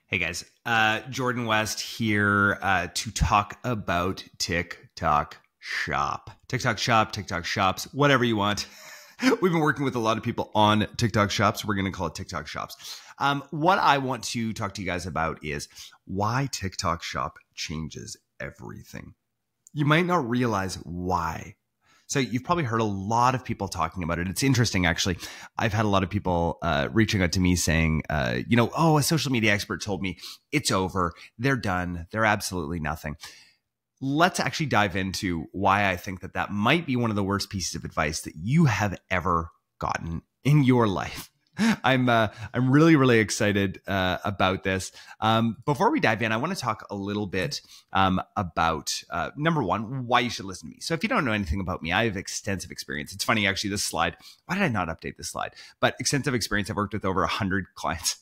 Hey guys, Jordan West here to talk about TikTok Shop. TikTok Shop, TikTok Shops, whatever you want. We've been working with a lot of people on TikTok Shops. We're going to call it TikTok Shops. What I want to talk to you guys about is why TikTok Shop changes everything. You might not realize why. So you've probably heard a lot of people talking about it. It's interesting, actually. I've had a lot of people reaching out to me saying, a social media expert told me it's over. They're done. They're absolutely nothing. Let's actually dive into why I think that might be one of the worst pieces of advice that you have ever gotten in your life. I'm really, really excited about this. Before we dive in, I want to talk a little bit about, number one, why you should listen to me. So if you don't know anything about me, I have extensive experience. It's funny, actually, this slide, why did I not update this slide? But extensive experience. I've worked with over 100 clients.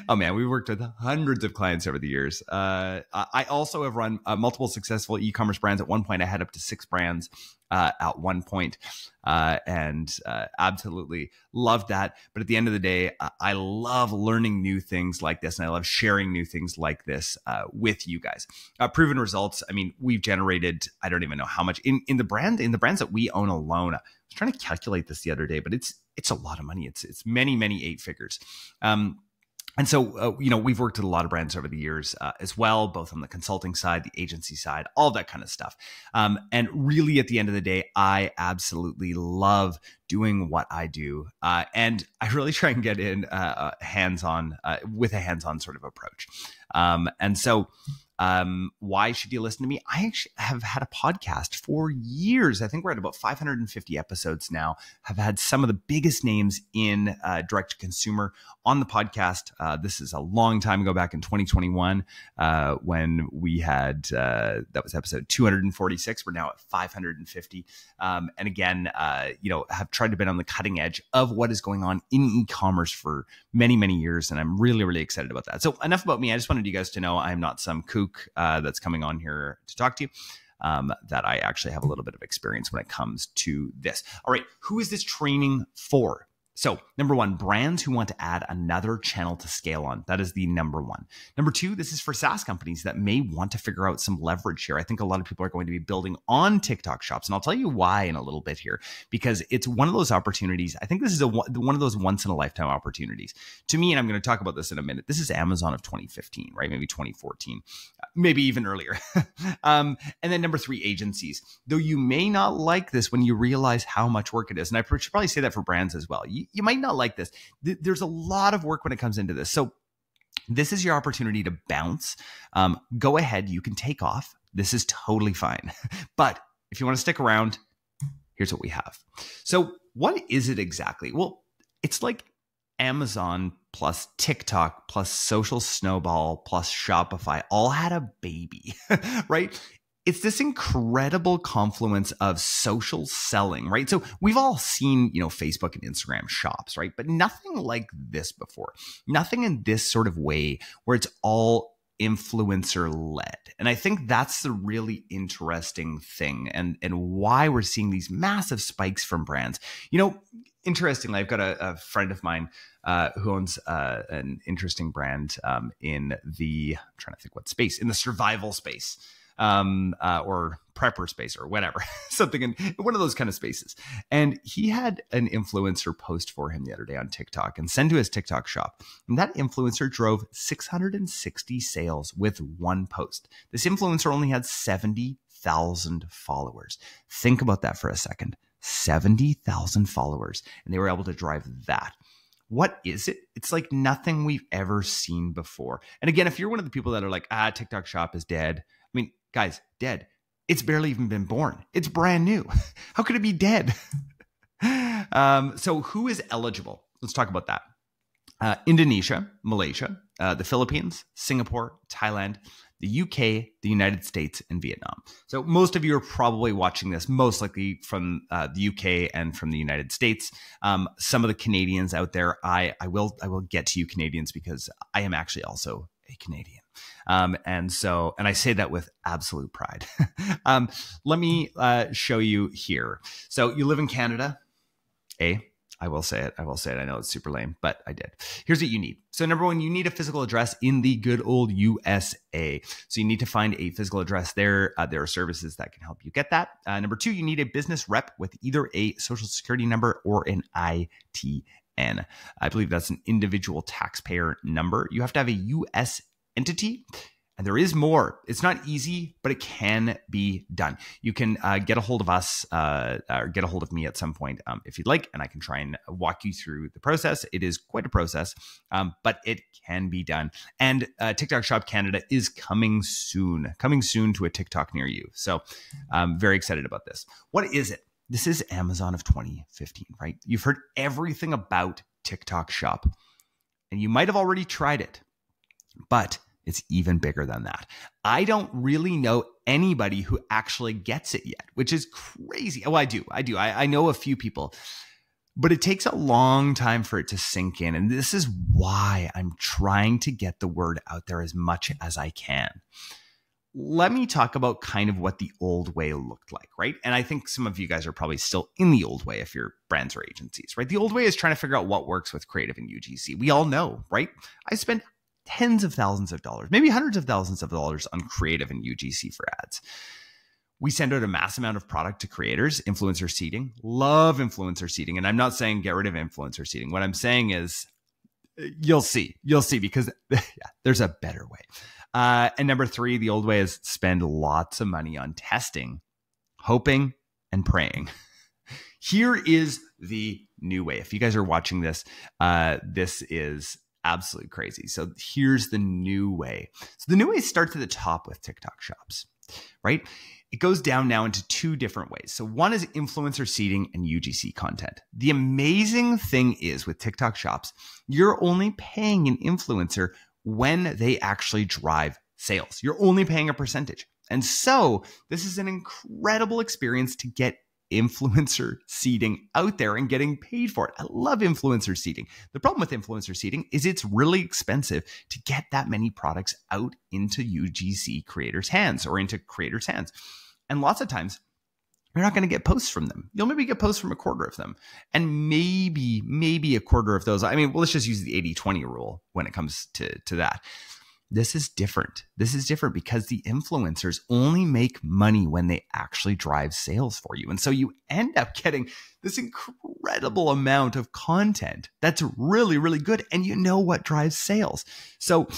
Oh man, we've worked with hundreds of clients over the years. I also have run multiple successful e-commerce brands. At one point, I had up to 6 brands at one point, and absolutely loved that. But at the end of the day, I love learning new things like this, and I love sharing new things like this with you guys. Proven results. I mean, we've generated, I don't even know how much in the brands that we own alone. I was trying to calculate this the other day, but it's a lot of money. It's many 8 figures. And so, we've worked with a lot of brands over the years as well, both on the consulting side, the agency side, all that kind of stuff. And really, at the end of the day, I absolutely love doing what I do. And I really try and get in hands-on with a hands-on sort of approach. Why should you listen to me? I actually have had a podcast for years. I think we're at about 550 episodes now. Have had some of the biggest names in direct to consumer on the podcast. This is a long time ago, back in 2021, when we had, that was episode 246. We're now at 550. And again, have tried to be on the cutting edge of what is going on in e-commerce for many, many years. And I'm really, really excited about that. So enough about me. I just wanted you guys to know I'm not some kook that's coming on here to talk to you, that I actually have a little bit of experience when it comes to this. All right, who is this training for? So number one, brands who want to add another channel to scale on. That is the number one. Number two, this is for SaaS companies that may want to figure out some leverage here. I think a lot of people are going to be building on TikTok Shops, and I'll tell you why in a little bit here, because it's one of those opportunities. I think this is one of those once in a lifetime opportunities to me, and I'm going to talk about this in a minute. This is Amazon of 2015, right? Maybe 2014, maybe even earlier. And then number three, agencies. Though you may not like this when you realize how much work it is, and I should probably say that for brands as well. You might not like this. There's a lot of work when it comes into this. So this is your opportunity to bounce. Go ahead. You can take off. This is totally fine. But if you want to stick around, here's what we have. So what is it exactly? Well, it's like Amazon plus TikTok plus Social Snowball plus Shopify all had a baby, right? It's this incredible confluence of social selling, right? So we've all seen, Facebook and Instagram shops, right? But nothing like this before. Nothing in this sort of way where it's all influencer led. And I think that's the really interesting thing and why we're seeing these massive spikes from brands. Interestingly, I've got a friend of mine who owns an interesting brand in the, I'm trying to think what space, in the survival space. Or prepper space or whatever, something in one of those kind of spaces. And he had an influencer post for him the other day on TikTok and send to his TikTok shop. And that influencer drove 660 sales with one post. This influencer only had 70,000 followers. Think about that for a second. 70,000 followers. And they were able to drive that. What is it? It's like nothing we've ever seen before. And again, if you're one of the people that are like, TikTok shop is dead. I mean, guys, dead. It's barely even been born. It's brand new. How could it be dead? So who is eligible? Let's talk about that. Indonesia, Malaysia, the Philippines, Singapore, Thailand, the UK, the United States, and Vietnam. So most of you are probably watching this most likely from the UK and from the United States. Some of the Canadians out there, I will get to you Canadians because I am actually also a Canadian. And I say that with absolute pride. Let me show you here. So you live in Canada, I will say it. I will say it. I know it's super lame, but I did. Here's what you need. So number one, you need a physical address in the good old USA. So you need to find a physical address there. There are services that can help you get that. Number two, you need a business rep with either a social security number or an ITN. I believe that's an individual taxpayer number. You have to have a US entity. And there is more. It's not easy, but it can be done. You can get a hold of us or get a hold of me at some point if you'd like, and I can try and walk you through the process. It is quite a process, but it can be done. And TikTok Shop Canada is coming soon to a TikTok near you. So I'm very excited about this. What is it? This is Amazon of 2015, right? You've heard everything about TikTok Shop, and you might have already tried it, but it's even bigger than that. I don't really know anybody who actually gets it yet, which is crazy. Oh, I do. I know a few people, but it takes a long time for it to sink in. And this is why I'm trying to get the word out there as much as I can. Let me talk about kind of what the old way looked like, right? And I think some of you guys are probably still in the old way if you're brands or agencies, right? The old way is trying to figure out what works with creative and UGC. We all know, right? I spent tens of thousands of dollars, maybe hundreds of thousands of dollars on creative and UGC for ads. We send out a mass amount of product to creators, influencer seeding, love influencer seeding. And I'm not saying get rid of influencer seeding. What I'm saying is you'll see because there's a better way. And number three, the old way is spend lots of money on testing, hoping, and praying. Here is the new way. If you guys are watching this, this is absolutely crazy. So here's the new way. So the new way starts at the top with TikTok Shops, right? It goes down now into two different ways. So one is influencer seeding and UGC content. The amazing thing is with TikTok Shops, you're only paying an influencer when they actually drive sales. You're only paying a percentage. And so this is an incredible experience to get influencer seeding out there and getting paid for it. I love influencer seeding. The problem with influencer seeding is it's really expensive to get that many products out into UGC creators' hands or into creators' hands. And lots of times you're not going to get posts from them. You'll maybe get posts from a quarter of them. And maybe a quarter of those. I mean, well, let's just use the 80-20 rule when it comes to that. This is different. This is different because the influencers only make money when they actually drive sales for you. And so you end up getting this incredible amount of content that's really, really good. And you know what drives sales. So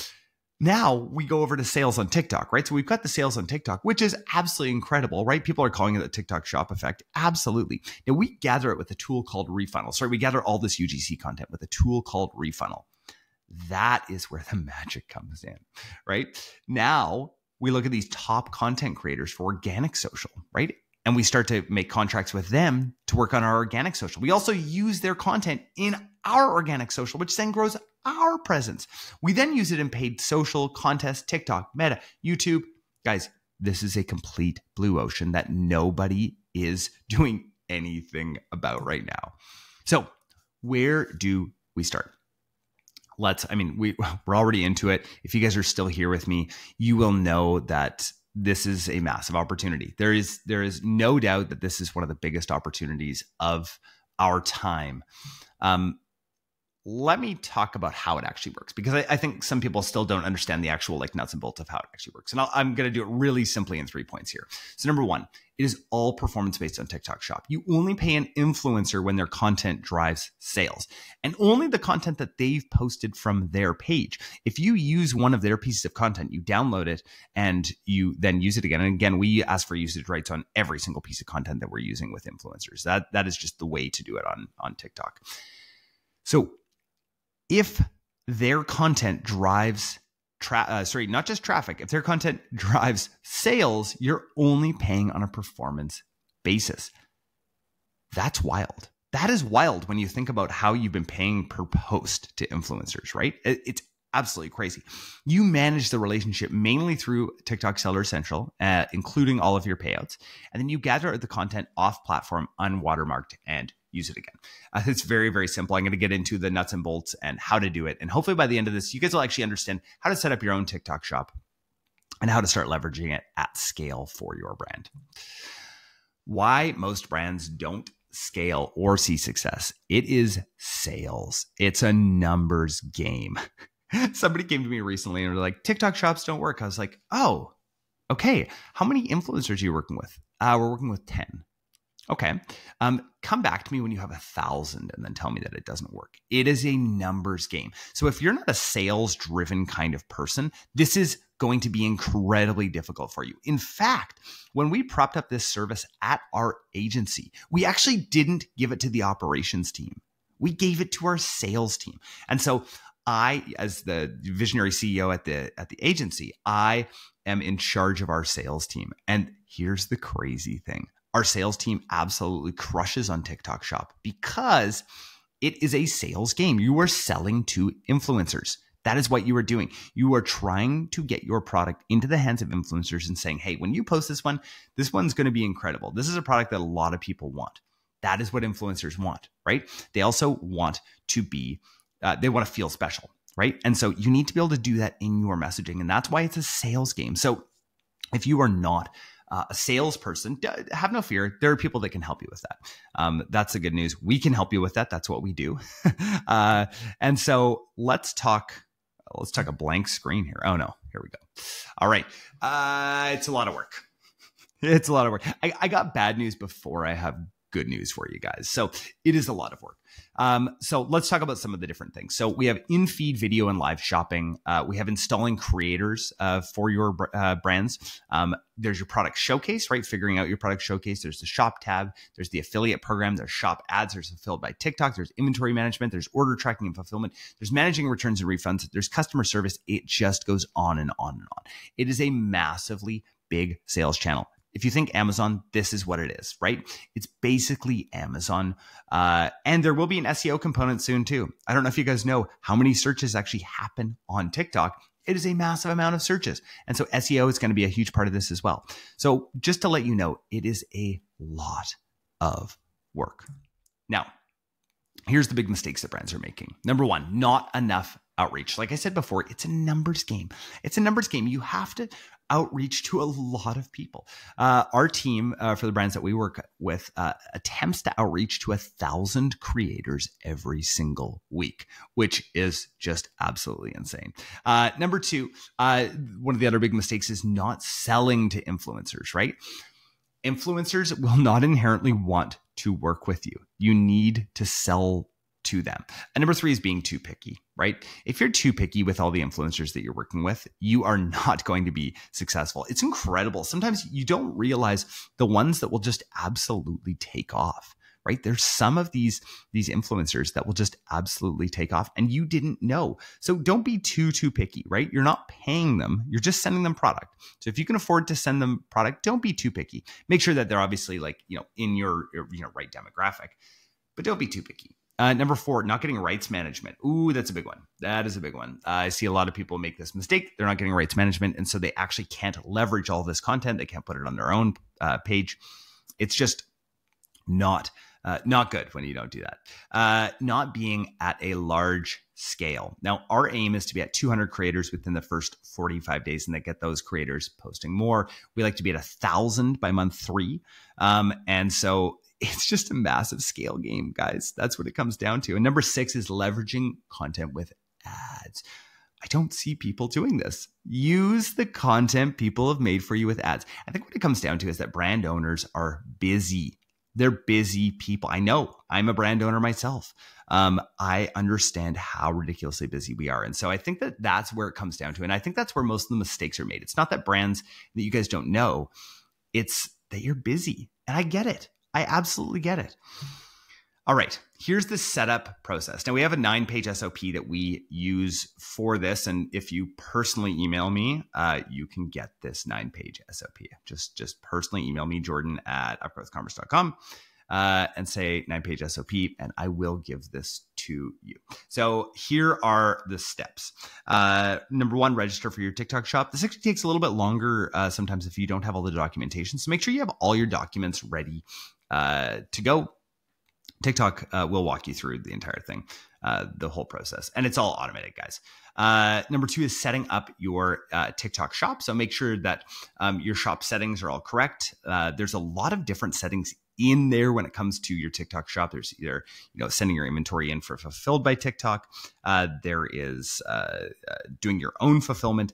now we go over to sales on TikTok, right? So we've got the sales on TikTok, which is absolutely incredible, right? People are calling it the TikTok shop effect. Absolutely. Now we gather it with a tool called Refunnel. Sorry, we gather all this UGC content with a tool called Refunnel. That is where the magic comes in, right? Now we look at these top content creators for organic social, right? And we start to make contracts with them to work on our organic social. We also use their content in our organic social, which then grows our presence. We then use it in paid social, contests, TikTok, Meta, YouTube. Guys, this is a complete blue ocean that nobody is doing anything about right now. So where do we start? We're already into it. If you guys are still here with me, you will know that this is a massive opportunity. There is no doubt that this is one of the biggest opportunities of our time. Let me talk about how it actually works, because I think some people still don't understand the actual nuts and bolts of how it actually works. And I'm going to do it really simply in 3 points here. So number one, it is all performance based on TikTok Shop. You only pay an influencer when their content drives sales, and only the content that they've posted from their page. If you use one of their pieces of content, you download it and you then use it again. And again, we ask for usage rights on every single piece of content that we're using with influencers. That is just the way to do it on TikTok. So if their content drives not just traffic, if their content drives sales, you're only paying on a performance basis. That's wild. That is wild when you think about how you've been paying per post to influencers, right? It's absolutely crazy. You manage the relationship mainly through TikTok Seller Central, including all of your payouts. And then you gather the content off platform, unwatermarked, and use it again. It's very, very simple. I'm going to get into the nuts and bolts and how to do it. And hopefully by the end of this, you guys will actually understand how to set up your own TikTok shop and how to start leveraging it at scale for your brand. Why most brands don't scale or see success, it is sales. It's a numbers game. Somebody came to me recently and were like, TikTok shops don't work. I was like, oh, okay. How many influencers are you working with? We're working with 10. Okay. Come back to me when you have 1,000 and then tell me that it doesn't work. It is a numbers game. So if you're not a sales driven kind of person, this is going to be incredibly difficult for you. In fact, when we propped up this service at our agency, we actually didn't give it to the operations team. We gave it to our sales team. And so I, as the visionary CEO at the agency, I am in charge of our sales team. And here's the crazy thing. Our sales team absolutely crushes on TikTok Shop because it is a sales game. You are selling to influencers. That is what you are doing. You are trying to get your product into the hands of influencers and saying, hey, when you post this one's going to be incredible. This is a product that a lot of people want. That is what influencers want, right? They also want to be, they want to feel special, right? And so you need to be able to do that in your messaging. And that's why it's a sales game. So if you are not a salesperson, have no fear. There are people that can help you with that. That's the good news. We can help you with that. That's what we do. And so let's talk a blank screen here. Oh no, here we go. All right. It's a lot of work. It's a lot of work. I got bad news before I have good news for you guys. So it is a lot of work. So let's talk about some of the different things. So we have in-feed video and live shopping. We have installing creators for your brands. There's your product showcase, right? Figuring out your product showcase. There's the shop tab. There's the affiliate program. There's shop ads. There's fulfilled by TikTok. There's inventory management. There's order tracking and fulfillment. There's managing returns and refunds. There's customer service. It just goes on and on and on. It is a massively big sales channel. If you think Amazon, this is what it is, right? It's basically Amazon. And there will be an SEO component soon too. I don't know if you guys know how many searches actually happen on TikTok. It is a massive amount of searches. And so SEO is going to be a huge part of this as well. So just to let you know, it is a lot of work. Now, here's the big mistakes that brands are making. Number one, not enough outreach. Like I said before, it's a numbers game. It's a numbers game. You have to outreach to a lot of people. Our team, for the brands that we work with, attempts to outreach to 1,000 creators every single week, which is just absolutely insane. Number two, one of the other big mistakes is not selling to influencers, right? Influencers will not inherently want to work with you. You need to sell to them. And number three is being too picky, right? If you're too picky with all the influencers that you're working with, you are not going to be successful. It's incredible. Sometimes you don't realize the ones that will just absolutely take off, right? There's some of these influencers that will just absolutely take off and you didn't know. So don't be too picky, right? You're not paying them. You're just sending them product. So if you can afford to send them product, don't be too picky. Make sure that they're obviously in your right demographic, but don't be too picky. Number four, not getting rights management. Ooh, that's a big one. That is a big one. I see a lot of people make this mistake. They're not getting rights management. And so they actually can't leverage all this content. They can't put it on their own page. It's just not good when you don't do that. Not being at a large scale. Now, our aim is to be at 200 creators within the first 45 days and then get those creators posting more. We like to be at 1,000 by month 3. And so it's just a massive scale game, guys. That's what it comes down to. And number 6 is leveraging content with ads. I don't see people doing this. Use the content people have made for you with ads. I think what it comes down to is that brand owners are busy. They're busy people. I know. I'm a brand owner myself. I understand how ridiculously busy we are. And so I think that that's where it comes down to. And I think that's where most of the mistakes are made. It's not that brands that you guys don't know. It's that you're busy. And I get it. I absolutely get it. All right, here's the setup process. Now we have a 9-page SOP that we use for this. And if you personally email me, you can get this 9-page SOP. Just personally email me, jordan@upgrowthcommerce.com, and say 9-page SOP, and I will give this to you. So here are the steps. Number 1, register for your TikTok shop. This actually takes a little bit longer sometimes if you don't have all the documentation. So make sure you have all your documents ready to go. TikTok will walk you through the entire thing, the whole process, and it's all automated, guys. Number 2 is setting up your TikTok shop. So make sure that your shop settings are all correct. There's a lot of different settings in there when it comes to your TikTok shop. There's either, sending your inventory in for fulfilled by TikTok. There is doing your own fulfillment.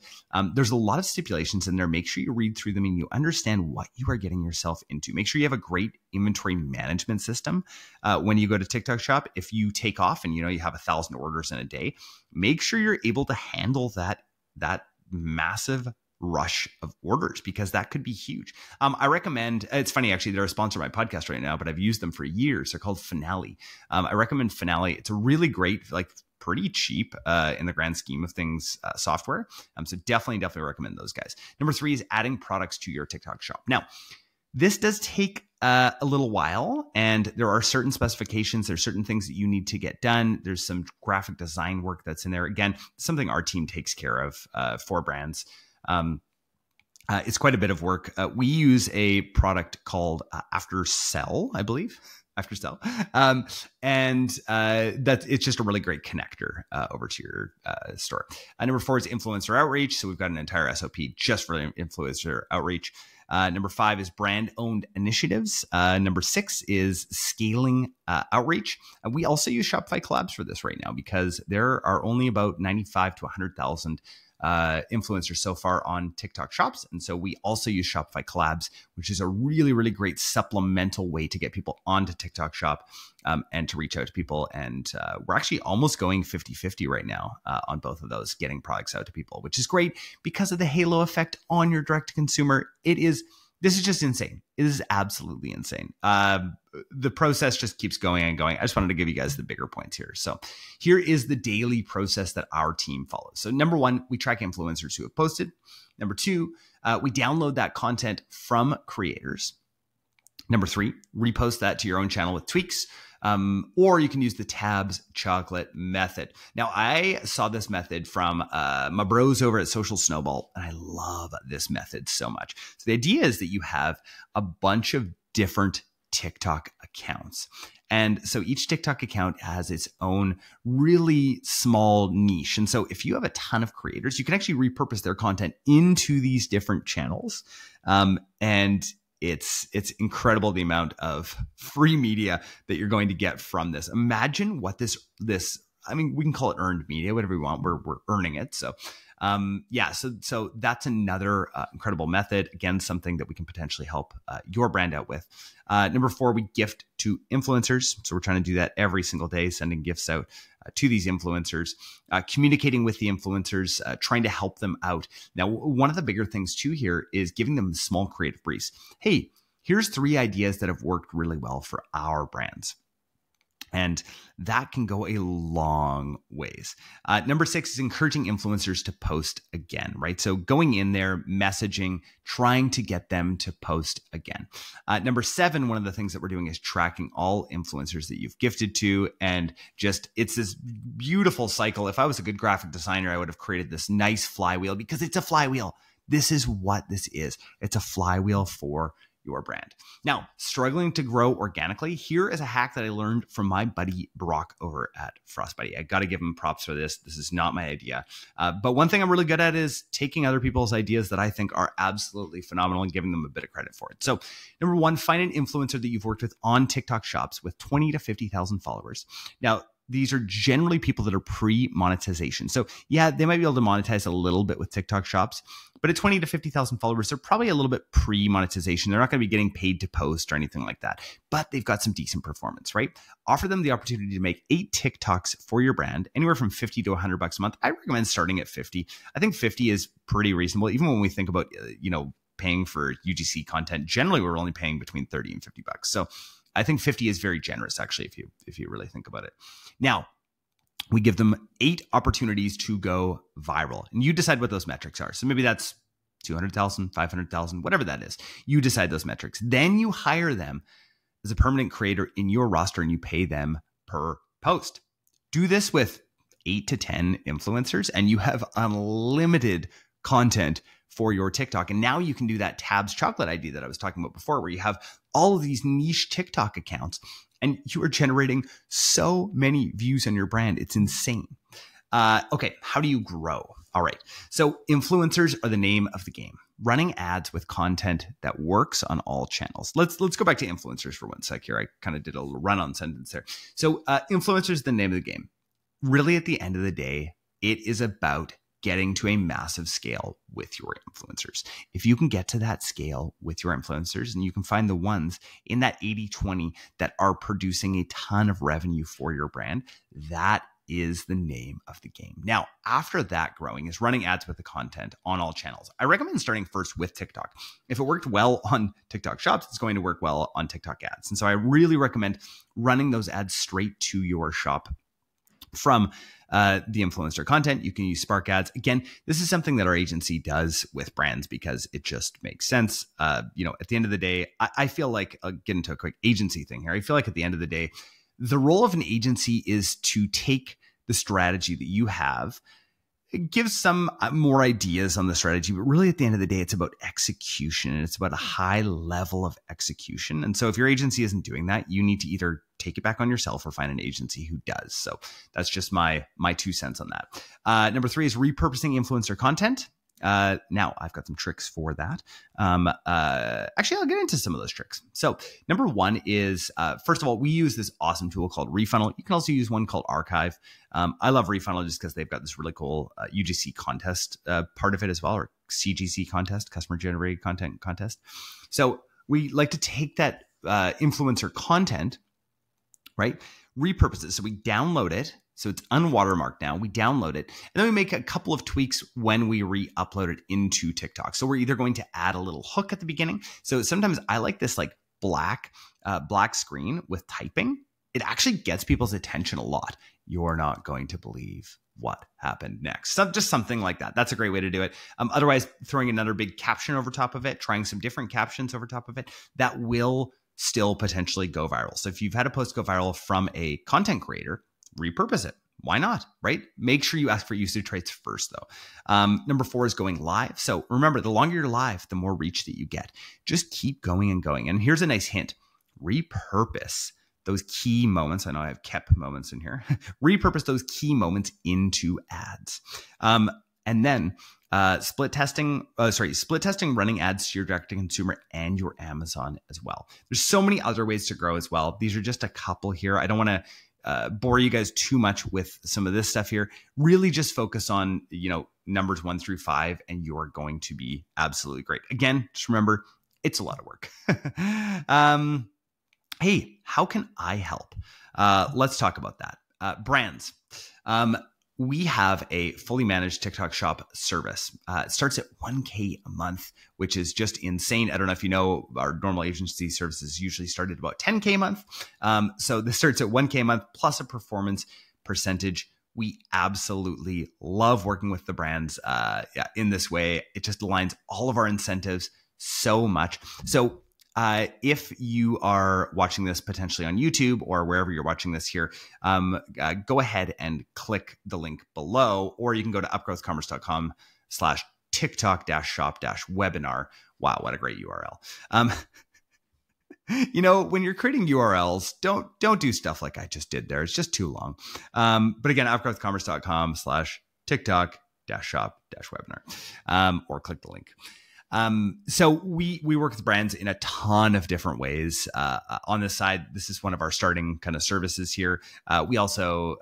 There's a lot of stipulations in there. Make sure you read through them and you understand what you are getting yourself into. Make sure you have a great inventory management system. When you go to TikTok shop, if you take off and you have 1,000 orders in a day, make sure you're able to handle that massive rush of orders, because that could be huge. I recommend, it's funny, actually, they're a sponsor of my podcast right now, but I've used them for years. They're called Finale. I recommend Finale. It's a really great, pretty cheap in the grand scheme of things software. So definitely recommend those guys. Number 3 is adding products to your TikTok shop. Now, this does take a little while, and there are certain specifications. There's certain things that you need to get done. There's some graphic design work that's in there. Again, something our team takes care of for brands. It's quite a bit of work. We use a product called AfterSell, I believe. AfterSell. And that it's just a really great connector over to your store. Number 4 is influencer outreach. So we've got an entire SOP just for influencer outreach. Number 5 is brand-owned initiatives. Number 6 is scaling outreach. And we also use Shopify collabs for this right now, because there are only about 95 to 100,000 influencers so far on TikTok shops. And so we also use Shopify collabs, which is a really, really great supplemental way to get people onto TikTok shop and to reach out to people. And we're actually almost going 50-50 right now on both of those, getting products out to people, which is great because of the halo effect on your direct to consumer. This is just insane. It is absolutely insane. The process just keeps going and going. I just wanted to give you guys the bigger points here. So here is the daily process that our team follows. So number 1, we track influencers who have posted. Number 2, we download that content from creators. Number 3, repost that to your own channel with tweaks. Or you can use the tabs chocolate method. Now, I saw this method from my bros over at Social Snowball, and I love this method so much. So the idea is that you have a bunch of different TikTok accounts. And so each TikTok account has its own really small niche. And so if you have a ton of creators, you can actually repurpose their content into these different channels. And it's incredible the amount of free media that you're going to get from this. Imagine what this, I mean, we can call it earned media, whatever we want. We're earning it. So so that's another incredible method. Again, something that we can potentially help your brand out with. Number 4, we gift to influencers. So we're trying to do that every single day, sending gifts out to these influencers, communicating with the influencers, trying to help them out. Now, one of the bigger things too here is giving them small creative briefs. Hey, here's 3 ideas that have worked really well for our brands. And that can go a long ways. Number 6 is encouraging influencers to post again, right? So going in there, messaging, trying to get them to post again. Number 7, one of the things that we're doing is tracking all influencers that you've gifted to. And just, it's this beautiful cycle. If I was a good graphic designer, I would have created this nice flywheel, because it's a flywheel. This is what this is. It's a flywheel for your brand. Now, struggling to grow organically, here is a hack that I learned from my buddy Brock over at Frostbuddy. I got to give him props for this. This is not my idea. But one thing I'm really good at is taking other people's ideas that I think are absolutely phenomenal and giving them a bit of credit for it. So number 1, find an influencer that you've worked with on TikTok shops with 20 to 50,000 followers. Now, these are generally people that are pre-monetization. So yeah, they might be able to monetize a little bit with TikTok shops, but at 20 to 50,000 followers, they're probably a little bit pre-monetization. They're not going to be getting paid to post or anything like that, but they've got some decent performance, right? Offer them the opportunity to make 8 TikToks for your brand, anywhere from $50 to $100 a month. I recommend starting at 50. I think 50 is pretty reasonable. Even when we think about, paying for UGC content, generally we're only paying between 30 and $50. So I think 50 is very generous, actually, if you really think about it. Now, we give them 8 opportunities to go viral, and you decide what those metrics are. So maybe that's 200,000, 500,000, whatever that is. You decide those metrics. Then you hire them as a permanent creator in your roster, and you pay them per post. Do this with 8 to 10 influencers, and you have unlimited content for your TikTok. And now you can do that tabs chocolate idea that I was talking about before, where you have all of these niche TikTok accounts and you are generating so many views on your brand. It's insane. Okay, how do you grow? All right. So influencers are the name of the game. running ads with content that works on all channels. Let's go back to influencers for one sec here. I kind of did a little run-on sentence there. So influencers is the name of the game. Really, at the end of the day, it is about getting to a massive scale with your influencers. If you can get to that scale with your influencers and you can find the ones in that 80-20 that are producing a ton of revenue for your brand, that is the name of the game. Now, after that growing is running ads with the content on all channels. I recommend starting first with TikTok. If it worked well on TikTok shops, it's going to work well on TikTok ads. And so I really recommend running those ads straight to your shop from the influencer content. You can use Spark ads. Again, this is something that our agency does with brands because it just makes sense. At the end of the day, I feel like, I'll get into a quick agency thing here. I feel like at the end of the day, the role of an agency is to take the strategy that you have, give some more ideas on the strategy, but really at the end of the day, it's about execution, and it's about a high level of execution. And so if your agency isn't doing that, you need to either take it back on yourself or find an agency who does. So that's just my 2 cents on that. Number 3 is repurposing influencer content. Now I've got some tricks for that. Actually, I'll get into some of those tricks. So number 1 is, first of all, we use this awesome tool called Refunnel. You can also use one called Archive. I love Refunnel just because they've got this really cool UGC contest part of it as well, or CGC contest, customer generated content contest. So we like to take that influencer content, right? Repurpose it. So we download it. So it's unwatermarked now. We download it, and then we make a couple of tweaks when we re-upload it into TikTok. So we're either going to add a little hook at the beginning. So sometimes I like this like black screen with typing. It actually gets people's attention a lot. You're not going to believe what happened next. So just something like that. That's a great way to do it. Otherwise, throwing another big caption over top of it, trying some different captions over top of it, that will still potentially go viral. So if you've had a post go viral from a content creator, repurpose it. Why not, right? Make sure you ask for usage traits first, though. Number 4 is going live. So remember, the longer you're live, the more reach that you get. Just keep going and going. And here's a nice hint. Repurpose those key moments. I know I have kept moments in here. Repurpose those key moments into ads. And then split testing running ads to your direct to consumer and your Amazon as well. There's so many other ways to grow as well. These are just a couple here. I don't want to bore you guys too much with some of this stuff here. Really just focus on, numbers 1 through 5, and you're going to be absolutely great. Again, just remember, it's a lot of work. Hey, how can I help? Let's talk about that. Brands. We have a fully managed TikTok shop service. It starts at $1K a month, which is just insane. I don't know if you know, our normal agency services usually start at about $10K a month. So this starts at $1K a month plus a performance percentage. We absolutely love working with the brands in this way. It just aligns all of our incentives so much. So if you are watching this potentially on YouTube or wherever you're watching this here, go ahead and click the link below, or you can go to upgrowth.commerce.com/TikTok-shop-webinar. Wow, what a great URL. When you're creating URLs, don't do stuff like I just did there. It's just too long. But again, upgrowth.commerce.com/TikTok-shop-webinar, or click the link. So we work with brands in a ton of different ways. On this side, this is one of our starting kind of services here. We also,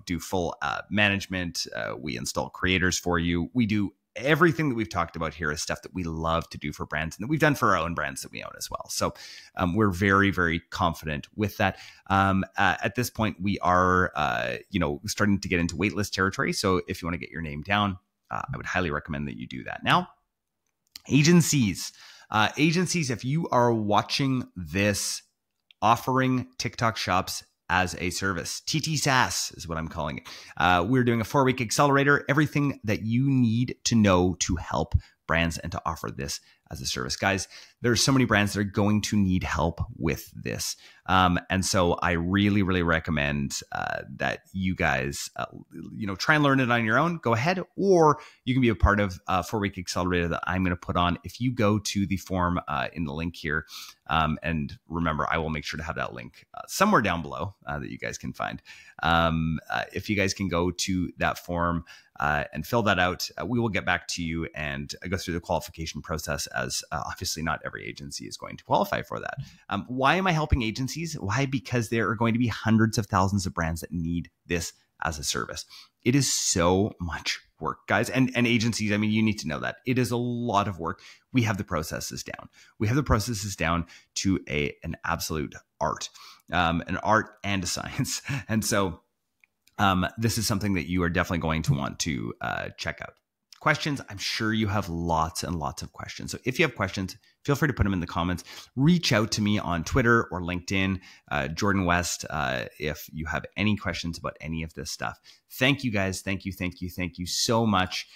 do full management. We install creators for you. We do everything that we've talked about here is stuff that we love to do for brands and that we've done for our own brands that we own as well. So we're very, very confident with that. At this point, we are, starting to get into waitlist territory. So if you want to get your name down, I would highly recommend that you do that now. Agencies, if you are watching this, offering TikTok shops as a service, TT SaaS is what I'm calling it. We're doing a 4-week accelerator, everything that you need to know to help brands and to offer this as a service. Guys, there's so many brands that are going to need help with this. And so I really, really recommend that you guys, try and learn it on your own. Go ahead, or you can be a part of a 4-week accelerator that I'm going to put on. If you go to the form in the link here, And remember, I will make sure to have that link somewhere down below that you guys can find. If you guys can go to that form and fill that out, we will get back to you and go through the qualification process, as obviously not every agency is going to qualify for that. Why am I helping agencies? Why? Because there are going to be hundreds of thousands of brands that need this as a service. It is so much work, guys. And agencies, I mean, you need to know that. It is a lot of work. We have the processes down. We have the processes down to an absolute art, an art and a science. And so this is something that you are definitely going to want to check out. Questions? I'm sure you have lots and lots of questions. So if you have questions, feel free to put them in the comments. Reach out to me on Twitter or LinkedIn, Jordan West, if you have any questions about any of this stuff. Thank you, guys. Thank you so much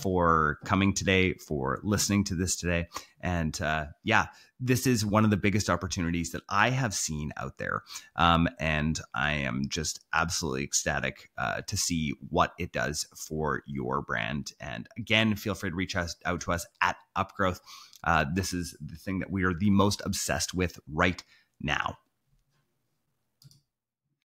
for coming today, for listening to this today. And yeah, this is one of the biggest opportunities that I have seen out there. And I am just absolutely ecstatic to see what it does for your brand. And again, feel free to reach out to us at upGrowth. This is the thing that we are the most obsessed with right now.